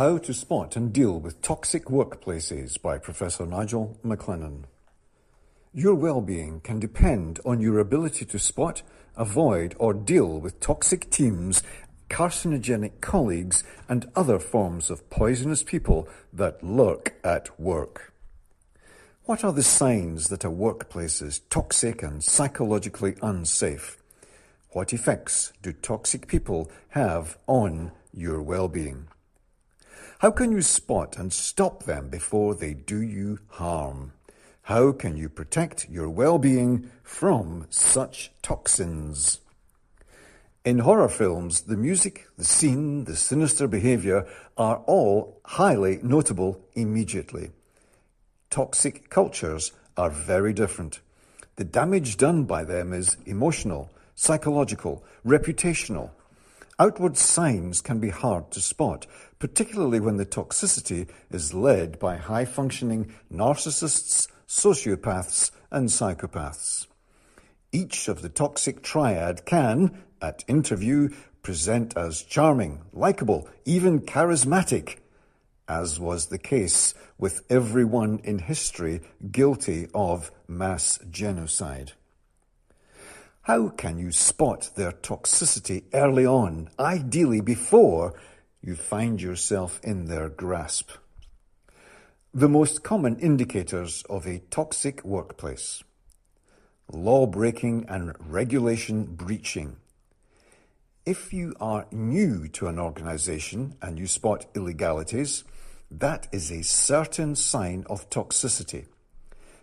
How to Spot and Deal with Toxic Workplaces by Professor Nigel MacLennan. Your well-being can depend on your ability to spot, avoid or deal with toxic teams, carcinogenic colleagues and other forms of poisonous people that lurk at work. What are the signs that a workplace is toxic and psychologically unsafe? What effects do toxic people have on your well-being? How can you spot and stop them before they do you harm? How can you protect your well-being from such toxins? In horror films, the music, the scene, the sinister behavior are all highly notable immediately. Toxic cultures are very different. The damage done by them is emotional, psychological, reputational. Outward signs can be hard to spot, particularly when the toxicity is led by high-functioning narcissists, sociopaths, and psychopaths. Each of the toxic triad can, at interview, present as charming, likable, even charismatic, as was the case with everyone in history guilty of mass genocide. How can you spot their toxicity early on, ideally before you find yourself in their grasp? The most common indicators of a toxic workplace: law-breaking and regulation breaching. If you are new to an organization and you spot illegalities, that is a certain sign of toxicity.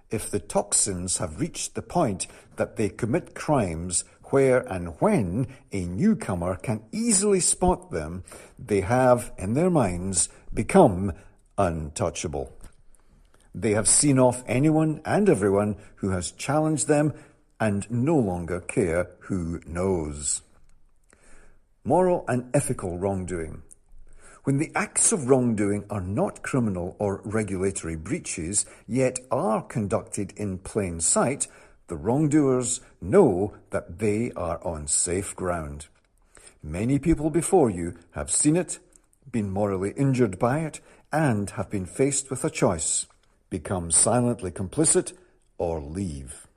If the toxins have reached the point that they commit crimes where and when a newcomer can easily spot them, they have, in their minds, become untouchable. They have seen off anyone and everyone who has challenged them and no longer care who knows. Moral and ethical wrongdoing. When the acts of wrongdoing are not criminal or regulatory breaches, yet are conducted in plain sight, the wrongdoers know that they are on safe ground. Many people before you have seen it, been morally injured by it, and have been faced with a choice: become silently complicit or leave.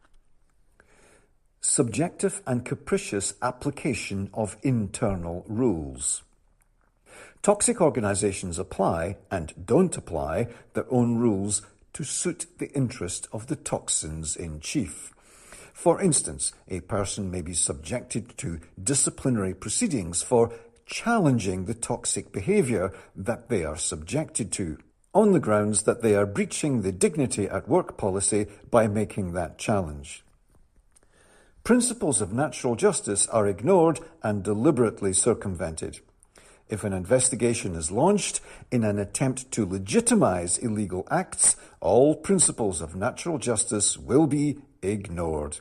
Subjective and capricious application of internal rules. Toxic organizations apply and don't apply their own rules to suit the interest of the toxins in chief. For instance, a person may be subjected to disciplinary proceedings for challenging the toxic behavior that they are subjected to, on the grounds that they are breaching the dignity at work policy by making that challenge. Principles of natural justice are ignored and deliberately circumvented. If an investigation is launched in an attempt to legitimize illegal acts, all principles of natural justice will be ignored.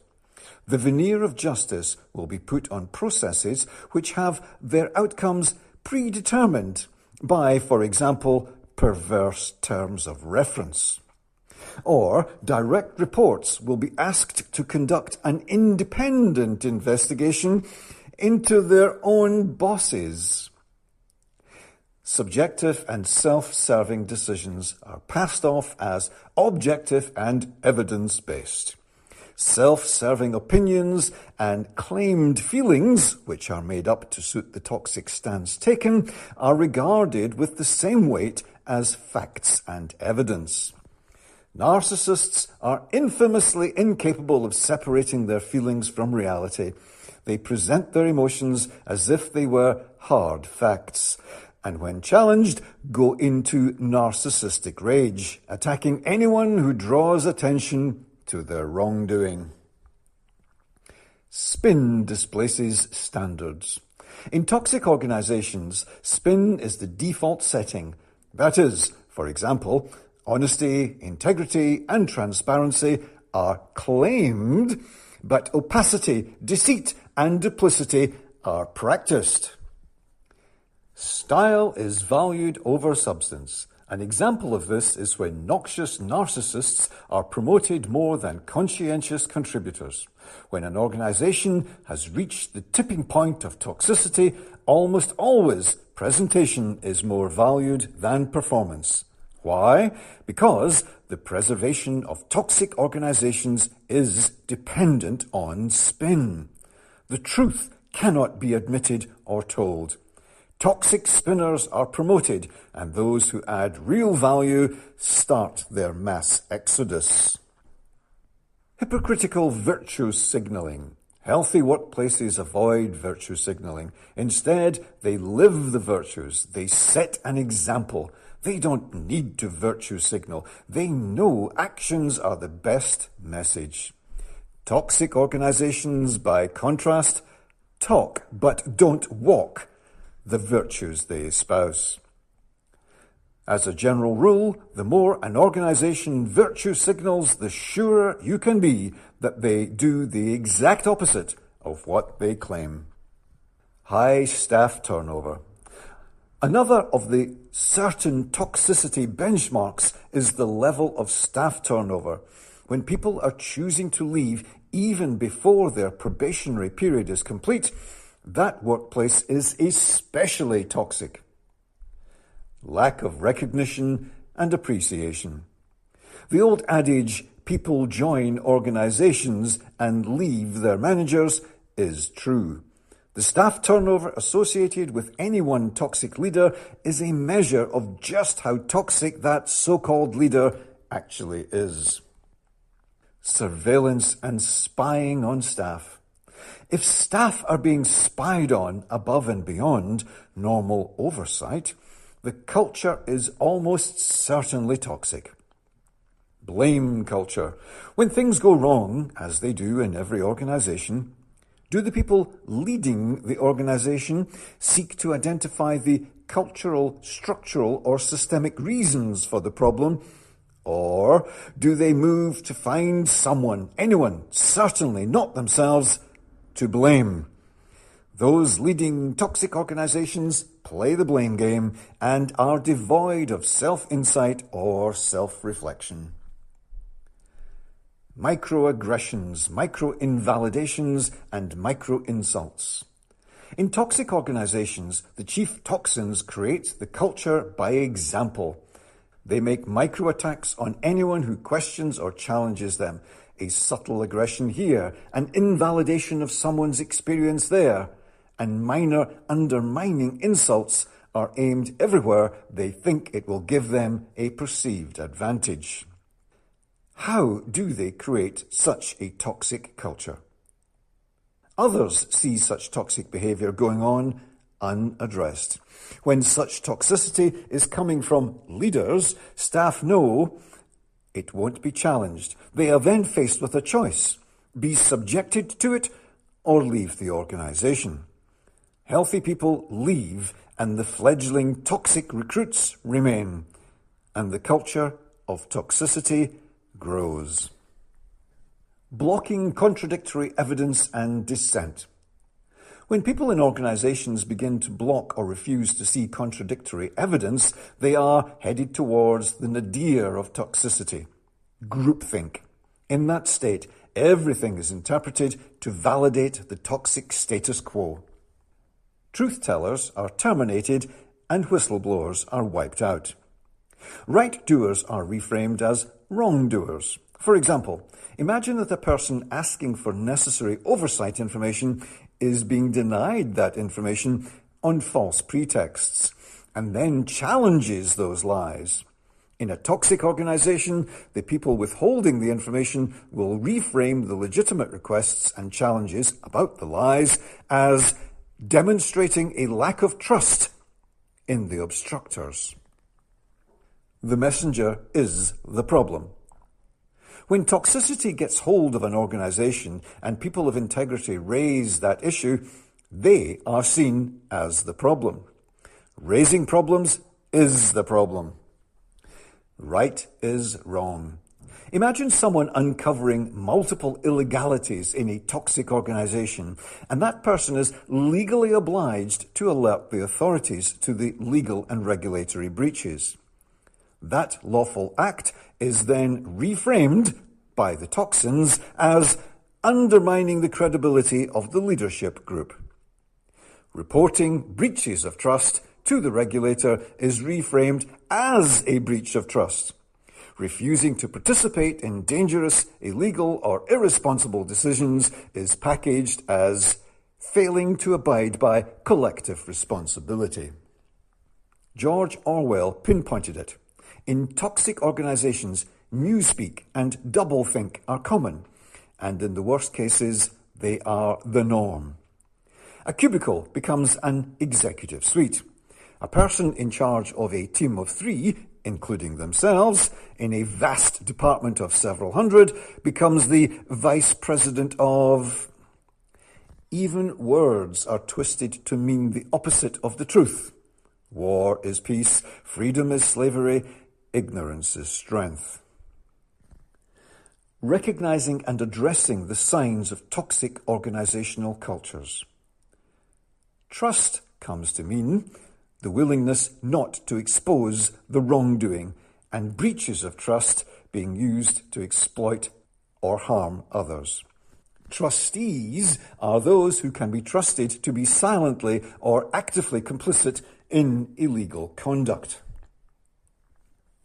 The veneer of justice will be put on processes which have their outcomes predetermined by, for example, perverse terms of reference. Or direct reports will be asked to conduct an independent investigation into their own bosses. Subjective and self-serving decisions are passed off as objective and evidence-based. Self-serving opinions and claimed feelings, which are made up to suit the toxic stance taken, are regarded with the same weight as facts and evidence. Narcissists are infamously incapable of separating their feelings from reality. They present their emotions as if they were hard facts, and when challenged, go into narcissistic rage, attacking anyone who draws attention to their wrongdoing. Spin displaces standards. In toxic organizations, spin is the default setting. That is, for example, honesty, integrity, and transparency are claimed, but opacity, deceit, and duplicity are practiced. Style is valued over substance. An example of this is when noxious narcissists are promoted more than conscientious contributors. When an organization has reached the tipping point of toxicity, almost always presentation is more valued than performance. Why? Because the preservation of toxic organizations is dependent on spin. The truth cannot be admitted or told. Toxic spinners are promoted, and those who add real value start their mass exodus. Hypocritical virtue signaling. Healthy workplaces avoid virtue signaling. Instead, they live the virtues. They set an example. They don't need to virtue signal. They know actions are the best message. Toxic organizations, by contrast, talk but don't walk the virtues they espouse. As a general rule, the more an organization virtue signals, the surer you can be that they do the exact opposite of what they claim. High staff turnover. Another of the certain toxicity benchmarks is the level of staff turnover. When people are choosing to leave even before their probationary period is complete, that workplace is especially toxic. Lack of recognition and appreciation. The old adage, people join organizations and leave their managers, is true. The staff turnover associated with any one toxic leader is a measure of just how toxic that so-called leader actually is. Surveillance and spying on staff. If staff are being spied on above and beyond normal oversight, the culture is almost certainly toxic. Blame culture. When things go wrong, as they do in every organization, do the people leading the organization seek to identify the cultural, structural, or systemic reasons for the problem? Or do they move to find someone, anyone, certainly not themselves, to blame? Those leading toxic organizations play the blame game and are devoid of self-insight or self-reflection. Microaggressions, micro-invalidations, and micro-insults. In toxic organizations, the chief toxins create the culture by example. They make micro-attacks on anyone who questions or challenges them. A subtle aggression here, an invalidation of someone's experience there, and minor undermining insults are aimed everywhere they think it will give them a perceived advantage. How do they create such a toxic culture? Others see such toxic behavior going on unaddressed. When such toxicity is coming from leaders, staff know it won't be challenged. They are then faced with a choice: be subjected to it or leave the organization. Healthy people leave, and the fledgling toxic recruits remain, and the culture of toxicity grows. Blocking contradictory evidence and dissent. When people in organizations begin to block or refuse to see contradictory evidence, they are headed towards the nadir of toxicity, groupthink. In that state, everything is interpreted to validate the toxic status quo. Truth-tellers are terminated and whistleblowers are wiped out. Right-doers are reframed as wrongdoers. For example, imagine that a person asking for necessary oversight information is being denied that information on false pretexts, and then challenges those lies. In a toxic organization, the people withholding the information will reframe the legitimate requests and challenges about the lies as demonstrating a lack of trust in the obstructors. The messenger is the problem. When toxicity gets hold of an organization and people of integrity raise that issue, they are seen as the problem. Raising problems is the problem. Right is wrong. Imagine someone uncovering multiple illegalities in a toxic organization, and that person is legally obliged to alert the authorities to the legal and regulatory breaches. That lawful act is then reframed by the toxins as undermining the credibility of the leadership group. Reporting breaches of trust to the regulator is reframed as a breach of trust. Refusing to participate in dangerous, illegal, or irresponsible decisions is packaged as failing to abide by collective responsibility. George Orwell pinpointed it. In toxic organizations, newspeak and doublethink are common, and in the worst cases, they are the norm. A cubicle becomes an executive suite. A person in charge of a team of 3, including themselves, in a vast department of several hundred, becomes the vice president of... Even words are twisted to mean the opposite of the truth. War is peace, freedom is slavery, ignorance is strength. Recognizing and addressing the signs of toxic organizational cultures. Trust comes to mean the willingness not to expose the wrongdoing and breaches of trust being used to exploit or harm others. Trustees are those who can be trusted to be silently or actively complicit in illegal conduct.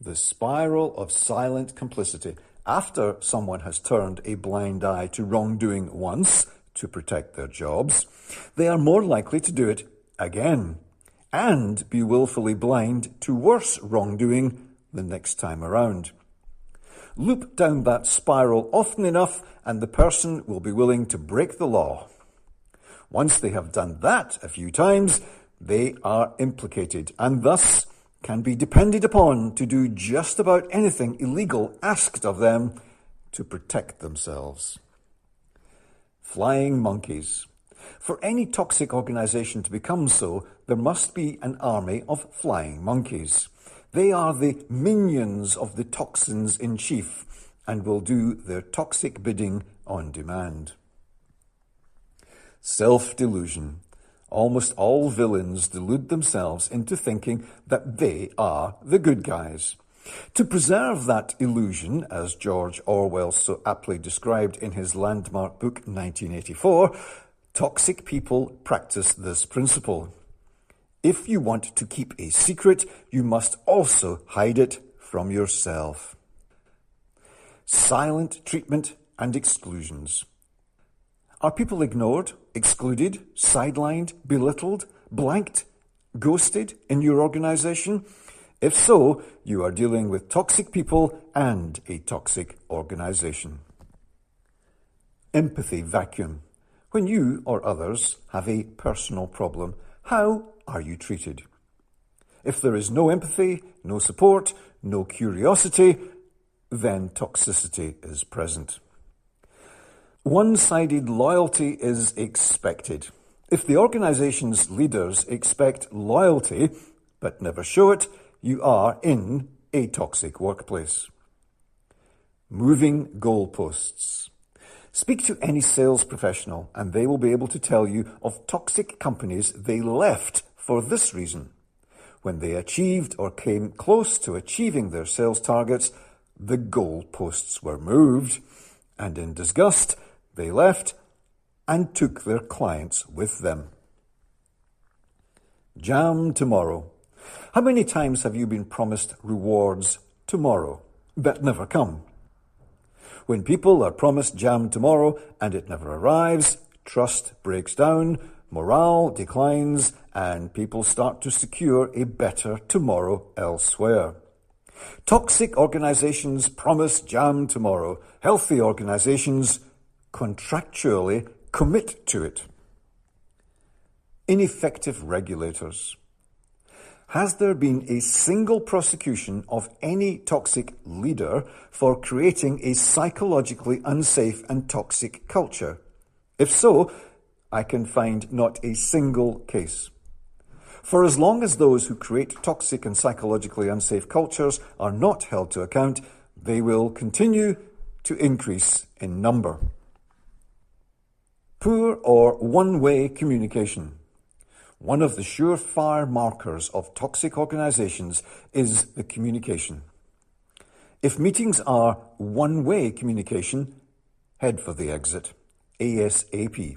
The spiral of silent complicity. After someone has turned a blind eye to wrongdoing once to protect their jobs, they are more likely to do it again and be willfully blind to worse wrongdoing the next time around. Loop down that spiral often enough and the person will be willing to break the law. Once they have done that a few times, they are implicated and thus can be depended upon to do just about anything illegal asked of them to protect themselves. Flying monkeys. For any toxic organization to become so, there must be an army of flying monkeys. They are the minions of the toxins in chief and will do their toxic bidding on demand. Self-delusion. Almost all villains delude themselves into thinking that they are the good guys. To preserve that illusion, as George Orwell so aptly described in his landmark book 1984, toxic people practice this principle. If you want to keep a secret, you must also hide it from yourself. Silent treatment and exclusions. Are people ignored, excluded, sidelined, belittled, blanked, ghosted in your organization? If so, you are dealing with toxic people and a toxic organization. Empathy vacuum. When you or others have a personal problem, how are you treated? If there is no empathy, no support, no curiosity, then toxicity is present. One-sided loyalty is expected. If the organization's leaders expect loyalty but never show it, you are in a toxic workplace. Moving goalposts. Speak to any sales professional and they will be able to tell you of toxic companies they left for this reason. When they achieved or came close to achieving their sales targets, the goalposts were moved, and in disgust, they left and took their clients with them. Jam tomorrow. How many times have you been promised rewards tomorrow that never come? When people are promised jam tomorrow and it never arrives, trust breaks down, morale declines, and people start to secure a better tomorrow elsewhere. Toxic organizations promise jam tomorrow. Healthy organizations contractually commit to it. Ineffective regulators. Has there been a single prosecution of any toxic leader for creating a psychologically unsafe and toxic culture? If so, I can find not a single case. For as long as those who create toxic and psychologically unsafe cultures are not held to account, they will continue to increase in number. Poor or one-way communication. One of the surefire markers of toxic organizations is the communication. If meetings are one-way communication, head for the exit, ASAP.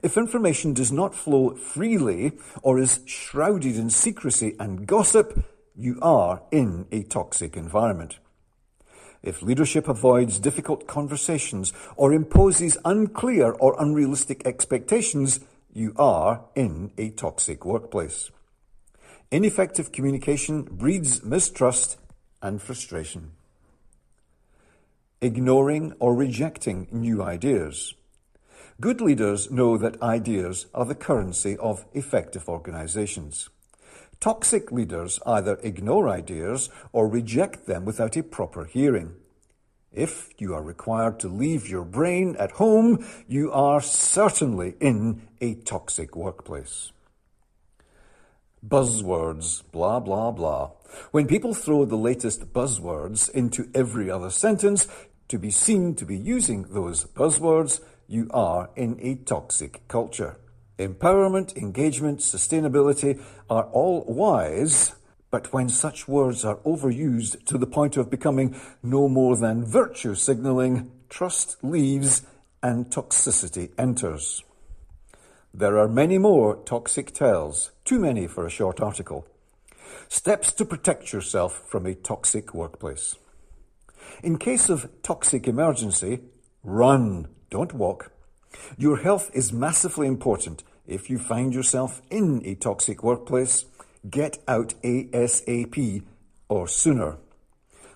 If information does not flow freely or is shrouded in secrecy and gossip, you are in a toxic environment. If leadership avoids difficult conversations or imposes unclear or unrealistic expectations, you are in a toxic workplace. Ineffective communication breeds mistrust and frustration. Ignoring or rejecting new ideas. Good leaders know that ideas are the currency of effective organizations. Toxic leaders either ignore ideas or reject them without a proper hearing. If you are required to leave your brain at home, you are certainly in a toxic workplace. Buzzwords, blah, blah, blah. When people throw the latest buzzwords into every other sentence to be seen to be using those buzzwords, you are in a toxic culture. Empowerment, engagement, sustainability are all wise, but when such words are overused to the point of becoming no more than virtue signaling, trust leaves and toxicity enters. There are many more toxic tales, too many for a short article. Steps to protect yourself from a toxic workplace. In case of toxic emergency, run, don't walk. Your health is massively important. If you find yourself in a toxic workplace, get out ASAP or sooner.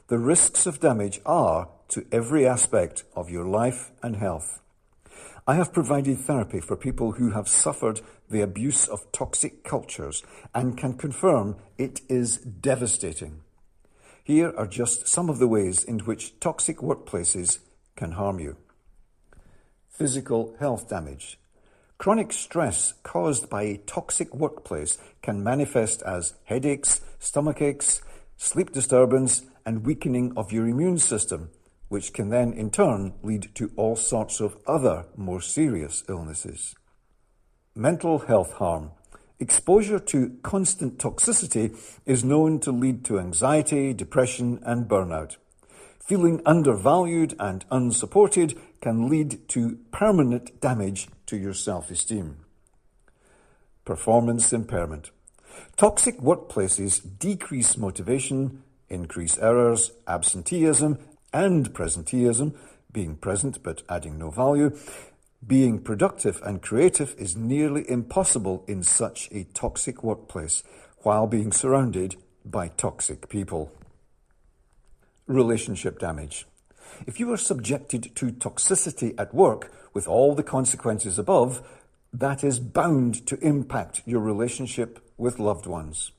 The risks of damage are to every aspect of your life and health. I have provided therapy for people who have suffered the abuse of toxic cultures and can confirm it is devastating. Here are just some of the ways in which toxic workplaces can harm you. Physical health damage. Chronic stress caused by a toxic workplace can manifest as headaches, stomach aches, sleep disturbance, and weakening of your immune system, which can then in turn lead to all sorts of other more serious illnesses. Mental health harm. Exposure to constant toxicity is known to lead to anxiety, depression, and burnout. Feeling undervalued and unsupported can lead to permanent damage to your self-esteem. Performance impairment. Toxic workplaces decrease motivation, increase errors, absenteeism, and presenteeism, being present but adding no value. Being productive and creative is nearly impossible in such a toxic workplace while being surrounded by toxic people. Relationship damage. If you are subjected to toxicity at work with all the consequences above, that is bound to impact your relationship with loved ones.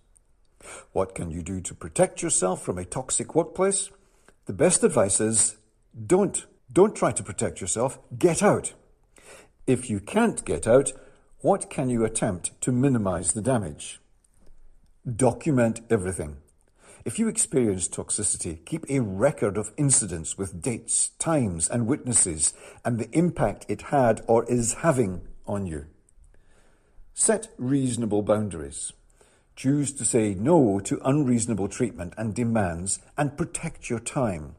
What can you do to protect yourself from a toxic workplace? The best advice is don't try to protect yourself, get out. If you can't get out, what can you attempt to minimize the damage? Document everything. If you experience toxicity, keep a record of incidents with dates, times, and witnesses, and the impact it had or is having on you. Set reasonable boundaries. Choose to say no to unreasonable treatment and demands, and protect your time.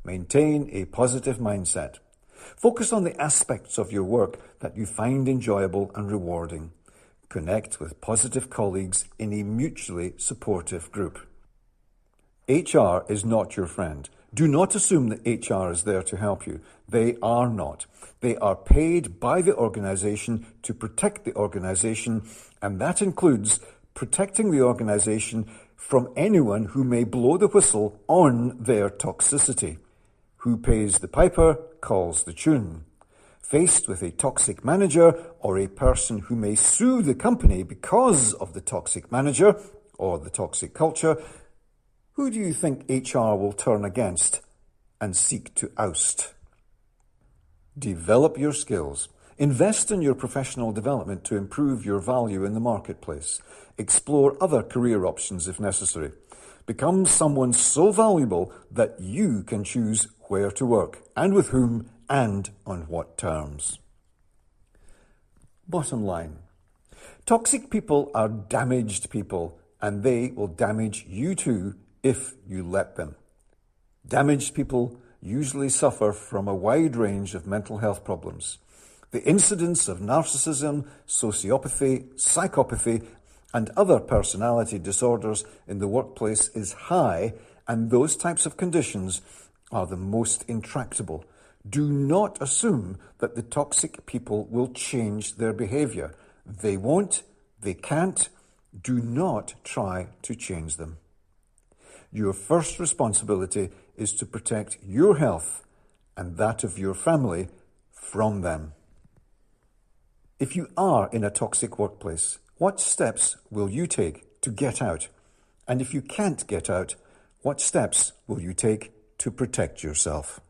Maintain a positive mindset. Focus on the aspects of your work that you find enjoyable and rewarding. Connect with positive colleagues in a mutually supportive group. HR is not your friend. Do not assume that HR is there to help you. They are not. They are paid by the organization to protect the organization, and that includes protecting the organization from anyone who may blow the whistle on their toxicity. Who pays the piper calls the tune. Faced with a toxic manager or a person who may sue the company because of the toxic manager or the toxic culture, who do you think HR will turn against and seek to oust? Develop your skills. Invest in your professional development to improve your value in the marketplace. Explore other career options if necessary. Become someone so valuable that you can choose where to work and with whom and on what terms. Bottom line. Toxic people are damaged people, and they will damage you too if you let them. Damaged people usually suffer from a wide range of mental health problems. The incidence of narcissism, sociopathy, psychopathy, and other personality disorders in the workplace is high, and those types of conditions are the most intractable. Do not assume that the toxic people will change their behavior. They won't, they can't. Do not try to change them. Your first responsibility is to protect your health and that of your family from them. If you are in a toxic workplace, what steps will you take to get out? And if you can't get out, what steps will you take to protect yourself?